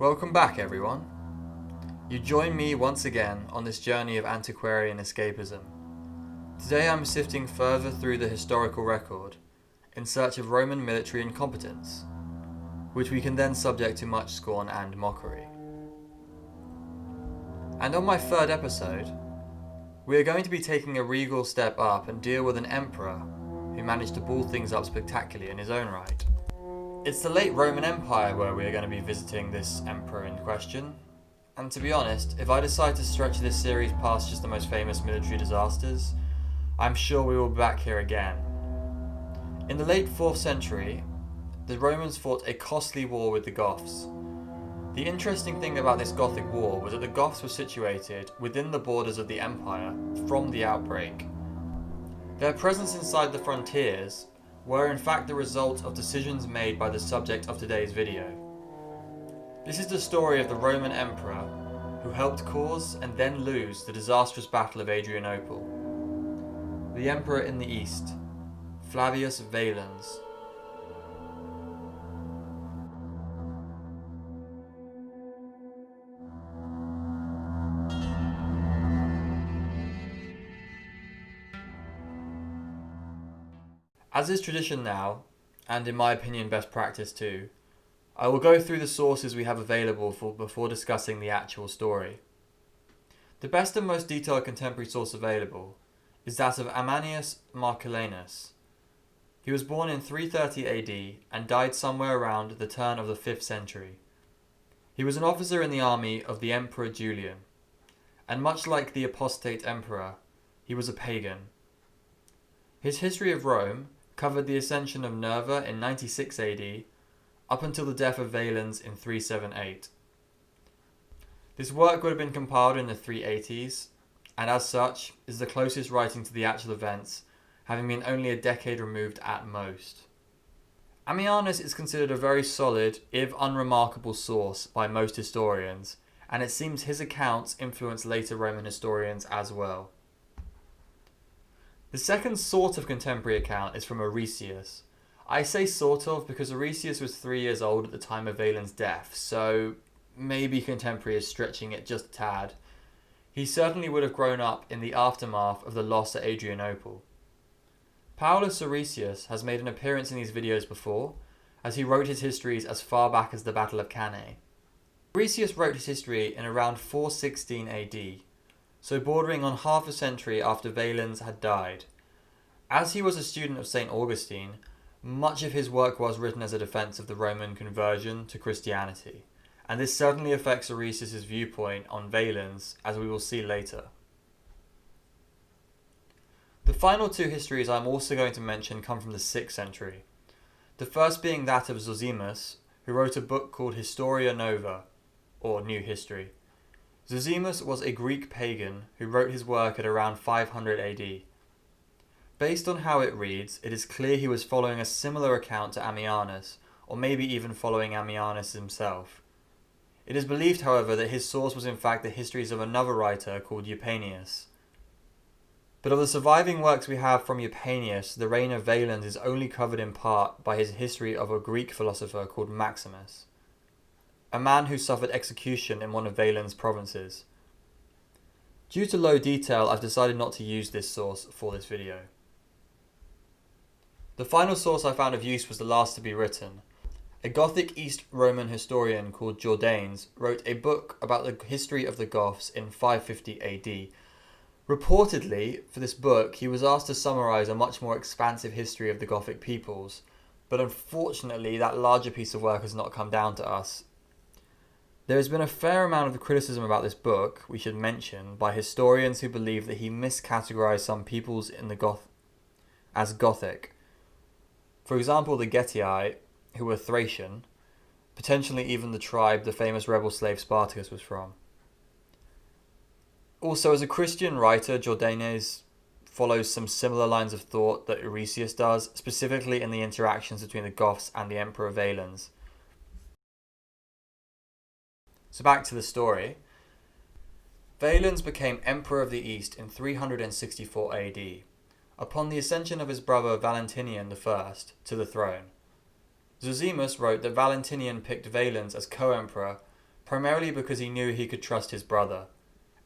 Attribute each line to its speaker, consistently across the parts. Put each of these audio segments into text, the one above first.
Speaker 1: Welcome back, everyone. You join me once again on this journey of antiquarian escapism. Today I'm sifting further through the historical record in search of Roman military incompetence, which we can then subject to much scorn and mockery. And on my third episode, we are going to be taking a regal step up and deal with an emperor who managed to ball things up spectacularly in his own right. It's the late Roman Empire where we are going to be visiting this emperor in question, and to be honest, if I decide to stretch this series past just the most famous military disasters, I'm sure we will be back here again. In the late 4th century, the Romans fought a costly war with the Goths. The interesting thing about this Gothic war was that the Goths were situated within the borders of the empire from the outbreak. Their presence inside the frontiers were in fact the result of decisions made by the subject of today's video. This is the story of the Roman emperor who helped cause and then lose the disastrous Battle of Adrianople. The emperor in the east, Flavius Valens. As is tradition now, and in my opinion best practice too, I will go through the sources we have available before discussing the actual story. The best and most detailed contemporary source available is that of Ammianus Marcellinus. He was born in 330 AD and died somewhere around the turn of the 5th century. He was an officer in the army of the Emperor Julian, and much like the apostate emperor, he was a pagan. His history of Rome covered the ascension of Nerva in 96 AD up until the death of Valens in 378. This work would have been compiled in the 380s, and as such is the closest writing to the actual events, having been only a decade removed at most. Ammianus is considered a very solid, if unremarkable source by most historians, and it seems his accounts influenced later Roman historians as well. The second sort of contemporary account is from Oresius. I say sort of because Oresius was 3 years old at the time of Valens' death, so maybe contemporary is stretching it just a tad. He certainly would have grown up in the aftermath of the loss at Adrianople. Paulus Oresius has made an appearance in these videos before, as he wrote his histories as far back as the Battle of Cannae. Oresius wrote his history in around 416 AD, so bordering on half a century after Valens had died. As he was a student of St. Augustine, much of his work was written as a defense of the Roman conversion to Christianity, and this certainly affects Oresius' viewpoint on Valens, as we will see later. The final two histories I'm also going to mention come from the 6th century, the first being that of Zosimus, who wrote a book called Historia Nova, or New History. Zosimus was a Greek pagan who wrote his work at around 500 AD. Based on how it reads, it is clear he was following a similar account to Ammianus, or maybe even following Ammianus himself. It is believed, however, that his source was in fact the histories of another writer called Eupanius. But of the surviving works we have from Eupanius, the reign of Valens is only covered in part by his history of a Greek philosopher called Maximus, a man who suffered execution in one of Valens' provinces. Due to low detail, I've decided not to use this source for this video. The final source I found of use was the last to be written. A Gothic East Roman historian called Jordanes wrote a book about the history of the Goths in 550 AD. Reportedly, for this book, he was asked to summarise a much more expansive history of the Gothic peoples, but unfortunately that larger piece of work has not come down to us. There has been a fair amount of criticism about this book, we should mention, by historians who believe that he miscategorised some peoples in the as Gothic. For example, the Getii, who were Thracian, potentially even the tribe the famous rebel slave Spartacus was from. Also, as a Christian writer, Jordanes follows some similar lines of thought that Oresius does, specifically in the interactions between the Goths and the Emperor Valens. So back to the story. Valens became Emperor of the East in 364 AD, upon the ascension of his brother Valentinian I to the throne. Zosimus wrote that Valentinian picked Valens as co-emperor primarily because he knew he could trust his brother,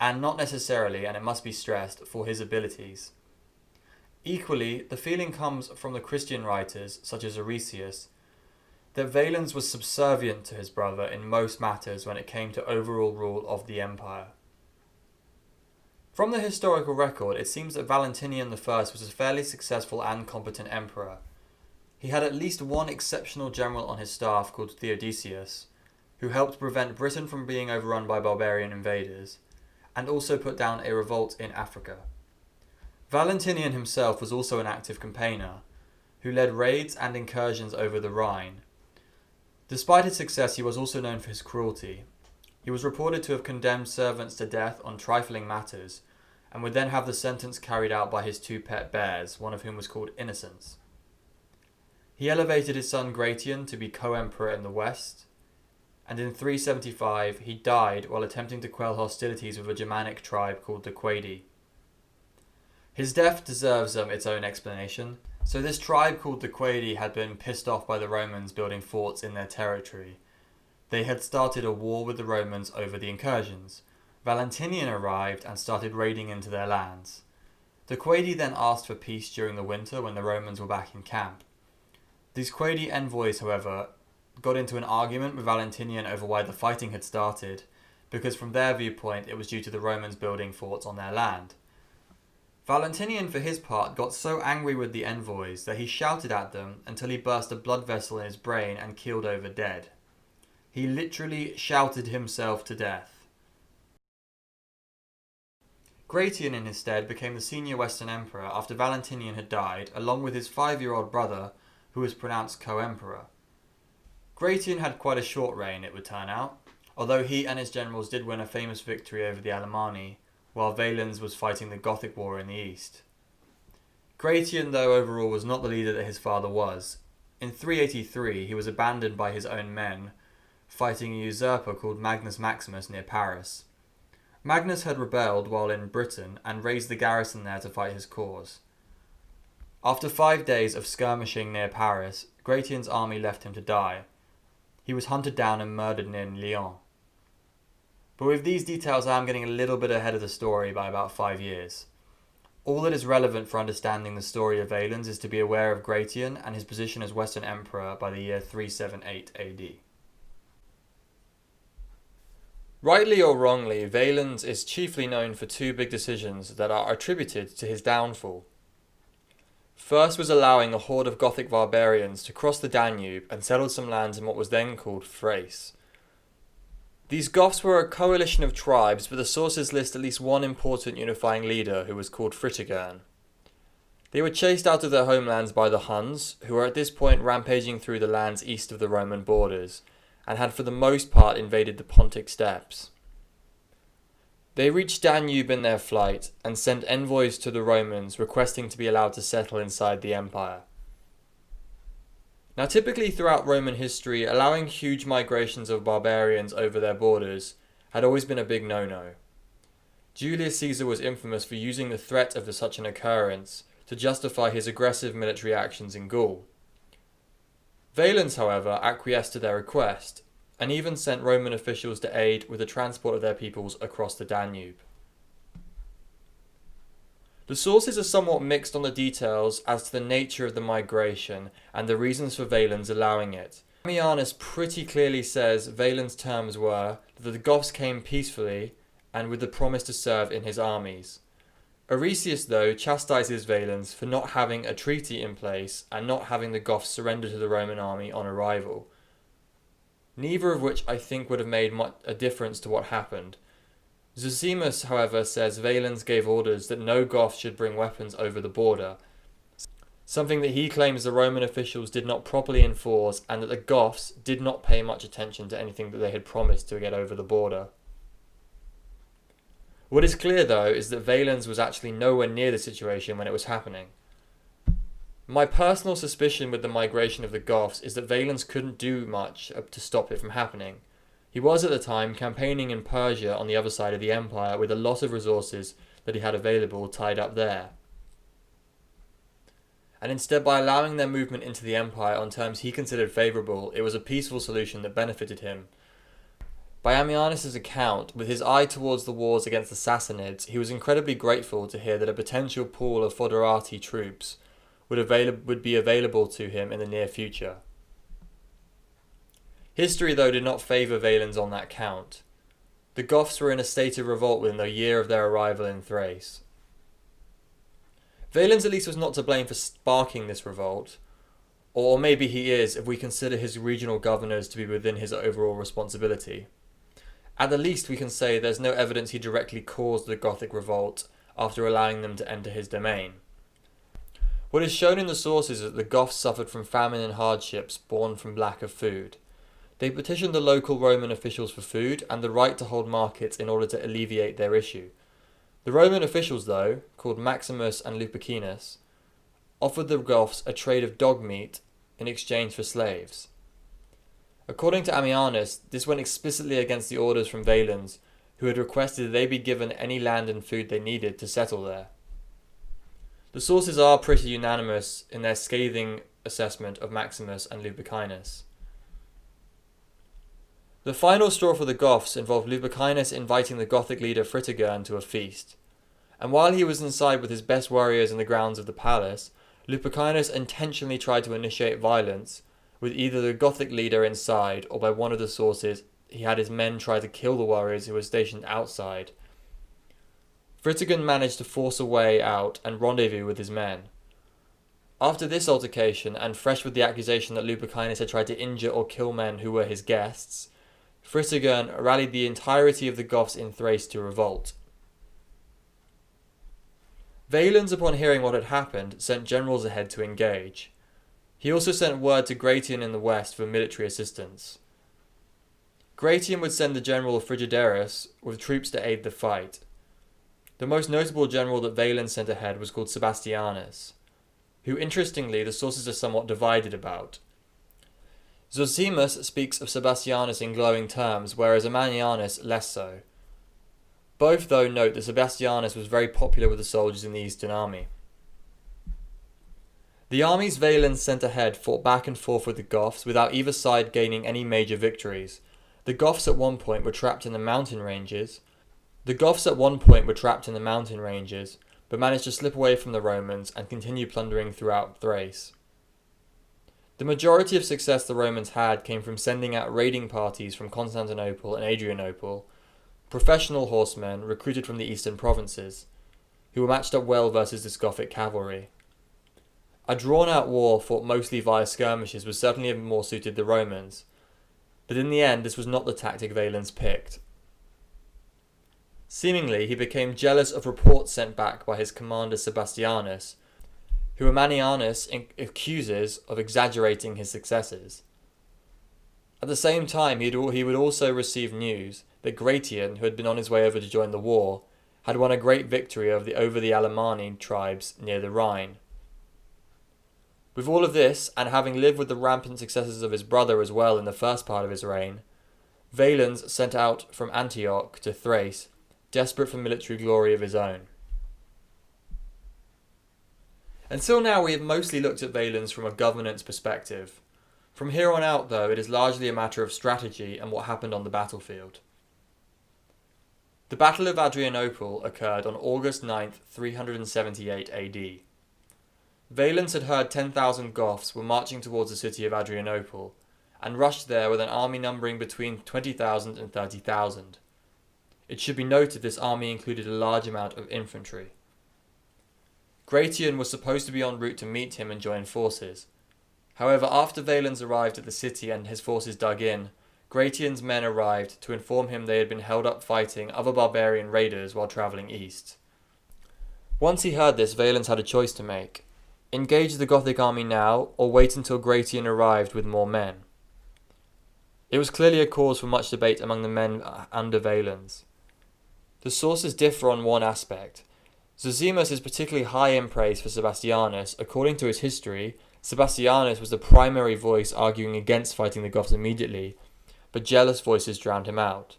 Speaker 1: and not necessarily, and it must be stressed, for his abilities. Equally, the feeling comes from the Christian writers, such as Oresius, that Valens was subservient to his brother in most matters when it came to overall rule of the empire. From the historical record, it seems that Valentinian I was a fairly successful and competent emperor. He had at least one exceptional general on his staff called Theodosius, who helped prevent Britain from being overrun by barbarian invaders, and also put down a revolt in Africa. Valentinian himself was also an active campaigner, who led raids and incursions over the Rhine. Despite his success, he was also known for his cruelty. He was reported to have condemned servants to death on trifling matters, and would then have the sentence carried out by his two pet bears, one of whom was called Innocence. He elevated his son Gratian to be co-emperor in the west, and in 375 he died while attempting to quell hostilities with a Germanic tribe called the Quadi. His death deserves its own explanation. So this tribe called the Quadi had been pissed off by the Romans building forts in their territory. They had started a war with the Romans over the incursions. Valentinian arrived and started raiding into their lands. The Quadi then asked for peace during the winter when the Romans were back in camp. These Quadi envoys, however, got into an argument with Valentinian over why the fighting had started, because from their viewpoint it was due to the Romans building forts on their land. Valentinian, for his part, got so angry with the envoys that he shouted at them until he burst a blood vessel in his brain and keeled over dead. He literally shouted himself to death. Gratian, in his stead, became the senior Western emperor after Valentinian had died, along with his 5-year-old brother, who was pronounced co-emperor. Gratian had quite a short reign, it would turn out, although he and his generals did win a famous victory over the Alemanni, while Valens was fighting the Gothic War in the east. Gratian, though, overall was not the leader that his father was. In 383, he was abandoned by his own men, fighting a usurper called Magnus Maximus near Paris. Magnus had rebelled while in Britain and raised the garrison there to fight his cause. After 5 days of skirmishing near Paris, Gratian's army left him to die. He was hunted down and murdered near Lyon. But with these details, I am getting a little bit ahead of the story by about 5 years. All that is relevant for understanding the story of Valens is to be aware of Gratian and his position as Western Emperor by the year 378 AD. Rightly or wrongly, Valens is chiefly known for 2 big decisions that are attributed to his downfall. First was allowing a horde of Gothic barbarians to cross the Danube and settle some lands in what was then called Thrace. These Goths were a coalition of tribes, but the sources list at least one important unifying leader who was called Fritigern. They were chased out of their homelands by the Huns, who were at this point rampaging through the lands east of the Roman borders, and had for the most part invaded the Pontic steppes. They reached Danube in their flight and sent envoys to the Romans requesting to be allowed to settle inside the empire. Now, typically throughout Roman history, allowing huge migrations of barbarians over their borders had always been a big no-no. Julius Caesar was infamous for using the threat of such an occurrence to justify his aggressive military actions in Gaul. Valens, however, acquiesced to their request, and even sent Roman officials to aid with the transport of their peoples across the Danube. The sources are somewhat mixed on the details as to the nature of the migration and the reasons for Valens allowing it. Ammianus pretty clearly says Valens' terms were that the Goths came peacefully and with the promise to serve in his armies. Oresius, though, chastises Valens for not having a treaty in place and not having the Goths surrender to the Roman army on arrival. Neither of which I think would have made much a difference to what happened. Zosimus, however, says Valens gave orders that no Goths should bring weapons over the border, something that he claims the Roman officials did not properly enforce, and that the Goths did not pay much attention to anything that they had promised to get over the border. What is clear, though, is that Valens was actually nowhere near the situation when it was happening. My personal suspicion with the migration of the Goths is that Valens couldn't do much to stop it from happening. He was at the time campaigning in Persia on the other side of the empire with a lot of resources that he had available tied up there. And instead, by allowing their movement into the empire on terms he considered favourable, it was a peaceful solution that benefited him. By Ammianus' account, with his eye towards the wars against the Sassanids, he was incredibly grateful to hear that a potential pool of foederati troops would be available to him in the near future. History, though, did not favour Valens on that count. The Goths were in a state of revolt within the year of their arrival in Thrace. Valens at least was not to blame for sparking this revolt, or maybe he is if we consider his regional governors to be within his overall responsibility. At the least we can say there's no evidence he directly caused the Gothic revolt after allowing them to enter his domain. What is shown in the sources is that the Goths suffered from famine and hardships born from lack of food. They petitioned the local Roman officials for food and the right to hold markets in order to alleviate their issue. The Roman officials, though, called Maximus and Lupicinus, offered the Goths a trade of dog meat in exchange for slaves. According to Ammianus, this went explicitly against the orders from Valens, who had requested that they be given any land and food they needed to settle there. The sources are pretty unanimous in their scathing assessment of Maximus and Lupicinus. The final straw for the Goths involved Lupicinus inviting the Gothic leader Fritigern to a feast, and while he was inside with his best warriors in the grounds of the palace, Lupicinus intentionally tried to initiate violence, with either the Gothic leader inside or by one of the sources he had his men try to kill the warriors who were stationed outside. Fritigern managed to force a way out and rendezvous with his men. After this altercation, and fresh with the accusation that Lupicinus had tried to injure or kill men who were his guests, Fritigern rallied the entirety of the Goths in Thrace to revolt. Valens, upon hearing what had happened, sent generals ahead to engage. He also sent word to Gratian in the west for military assistance. Gratian would send the general Frigiderus with troops to aid the fight. The most notable general that Valens sent ahead was called Sebastianus, who interestingly the sources are somewhat divided about. Zosimus speaks of Sebastianus in glowing terms, whereas Ammianus less so. Both, though, note that Sebastianus was very popular with the soldiers in the Eastern Army. The armies Valens sent ahead fought back and forth with the Goths without either side gaining any major victories. The Goths at one point were trapped in the mountain ranges, but managed to slip away from the Romans and continue plundering throughout Thrace. The majority of success the Romans had came from sending out raiding parties from Constantinople and Adrianople, professional horsemen recruited from the eastern provinces, who were matched up well versus this Gothic cavalry. A drawn-out war fought mostly via skirmishes was certainly more suited the Romans, but in the end this was not the tactic Valens picked. Seemingly, he became jealous of reports sent back by his commander Sebastianus, who Ammianus accuses of exaggerating his successes. At the same time, he would also receive news that Gratian, who had been on his way over to join the war, had won a great victory over the Alemanni tribes near the Rhine. With all of this, and having lived with the rampant successes of his brother as well in the first part of his reign, Valens sent out from Antioch to Thrace, desperate for military glory of his own. Until now we have mostly looked at Valens from a governance perspective. From here on out, though, it is largely a matter of strategy and what happened on the battlefield. The Battle of Adrianople occurred on August 9th, 378 AD. Valens had heard 10,000 Goths were marching towards the city of Adrianople, and rushed there with an army numbering between 20,000 and 30,000. It should be noted this army included a large amount of infantry. Gratian was supposed to be en route to meet him and join forces. However, after Valens arrived at the city and his forces dug in, Gratian's men arrived to inform him they had been held up fighting other barbarian raiders while travelling east. Once he heard this, Valens had a choice to make: engage the Gothic army now, or wait until Gratian arrived with more men. It was clearly a cause for much debate among the men under Valens. The sources differ on one aspect. Zosimus is particularly high in praise for Sebastianus. According to his history, Sebastianus was the primary voice arguing against fighting the Goths immediately, but jealous voices drowned him out.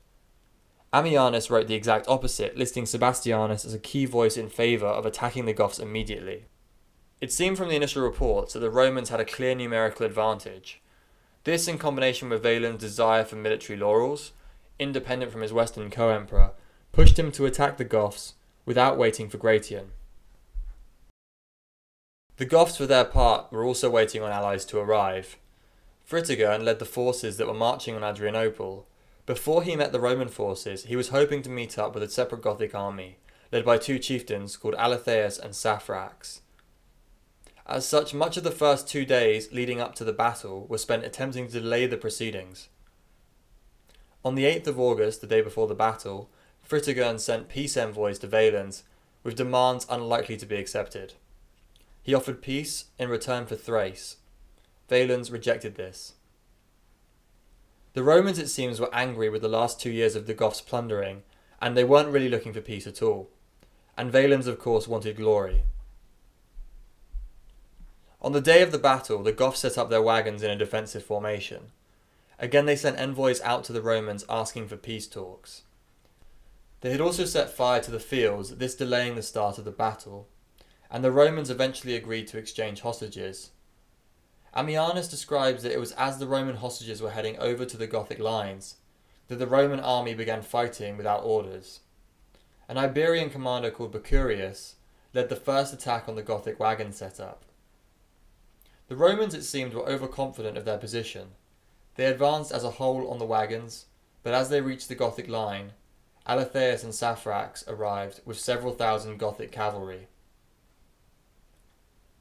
Speaker 1: Ammianus wrote the exact opposite, listing Sebastianus as a key voice in favour of attacking the Goths immediately. It seemed from the initial reports that the Romans had a clear numerical advantage. This, in combination with Valens' desire for military laurels, independent from his Western co-emperor, pushed him to attack the Goths without waiting for Gratian. The Goths, for their part, were also waiting on allies to arrive. Fritigern led the forces that were marching on Adrianople. Before he met the Roman forces, he was hoping to meet up with a separate Gothic army, led by two chieftains called Alatheus and Saphrax. As such, much of the first 2 days leading up to the battle were spent attempting to delay the proceedings. On the 8th of August, the day before the battle, Fritigern sent peace envoys to Valens with demands unlikely to be accepted. He offered peace in return for Thrace. Valens rejected this. The Romans, it seems, were angry with the last 2 years of the Goths' plundering, and they weren't really looking for peace at all. And Valens, of course, wanted glory. On the day of the battle, the Goths set up their wagons in a defensive formation. Again, they sent envoys out to the Romans asking for peace talks. They had also set fire to the fields, this delaying the start of the battle, and the Romans eventually agreed to exchange hostages. Ammianus describes that it was as the Roman hostages were heading over to the Gothic lines that the Roman army began fighting without orders. An Iberian commander called Bacurius led the first attack on the Gothic wagon setup. The Romans, it seemed, were overconfident of their position. They advanced as a whole on the wagons, but as they reached the Gothic line, Alatheus and Saphrax arrived with several thousand Gothic cavalry.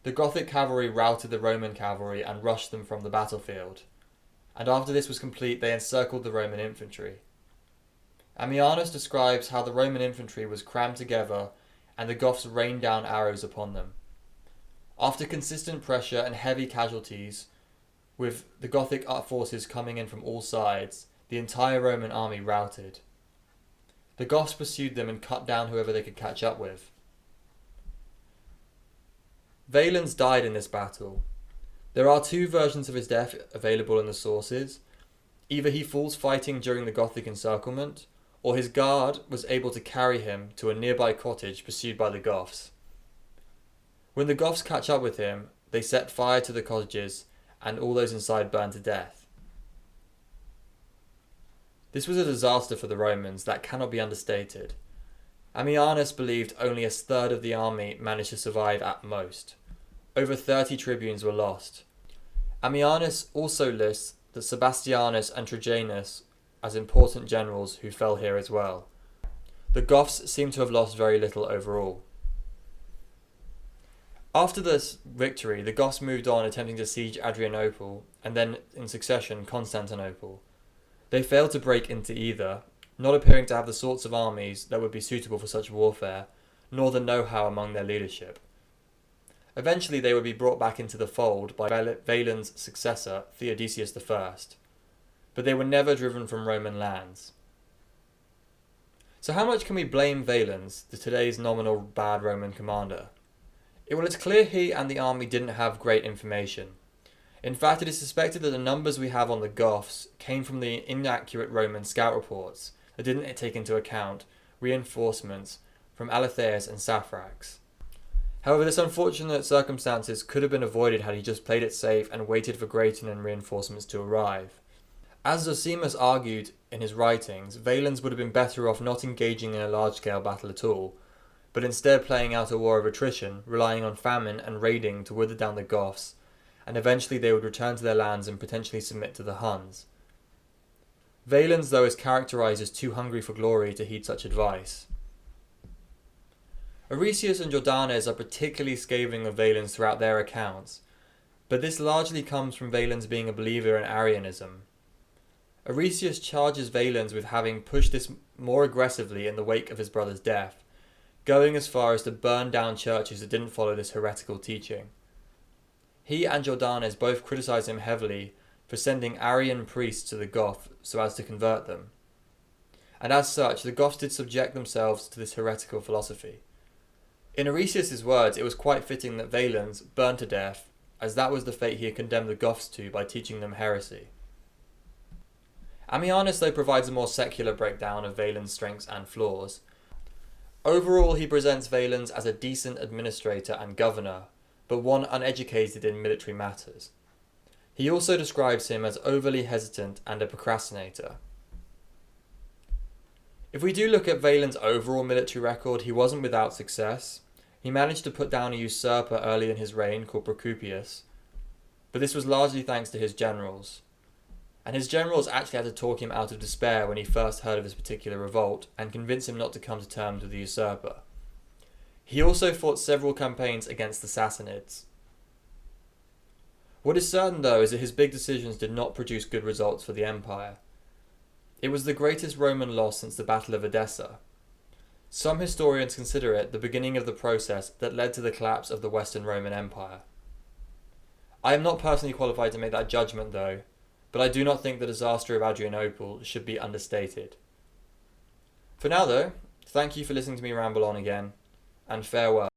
Speaker 1: The Gothic cavalry routed the Roman cavalry and rushed them from the battlefield, and after this was complete they encircled the Roman infantry. Ammianus describes how the Roman infantry was crammed together and the Goths rained down arrows upon them. After consistent pressure and heavy casualties, with the Gothic forces coming in from all sides, the entire Roman army routed. The Goths pursued them and cut down whoever they could catch up with. Valens died in this battle. There are 2 versions of his death available in the sources. Either he falls fighting during the Gothic encirclement, or his guard was able to carry him to a nearby cottage pursued by the Goths. When the Goths catch up with him, they set fire to the cottages and all those inside burned to death. This was a disaster for the Romans that cannot be understated. Ammianus believed only a third of the army managed to survive at most. Over 30 tribunes were lost. Ammianus also lists that Sebastianus and Trajanus as important generals who fell here as well. The Goths seem to have lost very little overall. After this victory, the Goths moved on attempting to siege Adrianople and then, in succession, Constantinople. They failed to break into either, not appearing to have the sorts of armies that would be suitable for such warfare, nor the know-how among their leadership. Eventually they would be brought back into the fold by Valens' successor, Theodosius I, but they were never driven from Roman lands. So how much can we blame Valens, the today's nominal bad Roman commander? Well, it's clear he and the army didn't have great information. In fact, it is suspected that the numbers we have on the Goths came from the inaccurate Roman scout reports that didn't take into account reinforcements from Alatheus and Saphrax. However, this unfortunate circumstances could have been avoided had he just played it safe and waited for Gratian and reinforcements to arrive. As Zosimus argued in his writings, Valens would have been better off not engaging in a large-scale battle at all, but instead playing out a war of attrition, relying on famine and raiding to wither down the Goths, and eventually they would return to their lands and potentially submit to the Huns. Valens, though, is characterised as too hungry for glory to heed such advice. Oresius and Jordanes are particularly scathing of Valens throughout their accounts, but this largely comes from Valens being a believer in Arianism. Oresius charges Valens with having pushed this more aggressively in the wake of his brother's death, going as far as to burn down churches that didn't follow this heretical teaching. He and Jordanes both criticise him heavily for sending Arian priests to the Goths so as to convert them. And as such, the Goths did subject themselves to this heretical philosophy. In Oresius' words, it was quite fitting that Valens burned to death, as that was the fate he had condemned the Goths to by teaching them heresy. Ammianus, though, provides a more secular breakdown of Valens' strengths and flaws. Overall, he presents Valens as a decent administrator and governor, but one uneducated in military matters. He also describes him as overly hesitant and a procrastinator. If we do look at Valens' overall military record, he wasn't without success. He managed to put down a usurper early in his reign called Procopius, but this was largely thanks to his generals. And his generals actually had to talk him out of despair when he first heard of this particular revolt and convince him not to come to terms with the usurper. He also fought several campaigns against the Sassanids. What is certain though is that his big decisions did not produce good results for the empire. It was the greatest Roman loss since the Battle of Edessa. Some historians consider it the beginning of the process that led to the collapse of the Western Roman Empire. I am not personally qualified to make that judgment though, but I do not think the disaster of Adrianople should be understated. For now though, thank you for listening to me ramble on again, and farewell.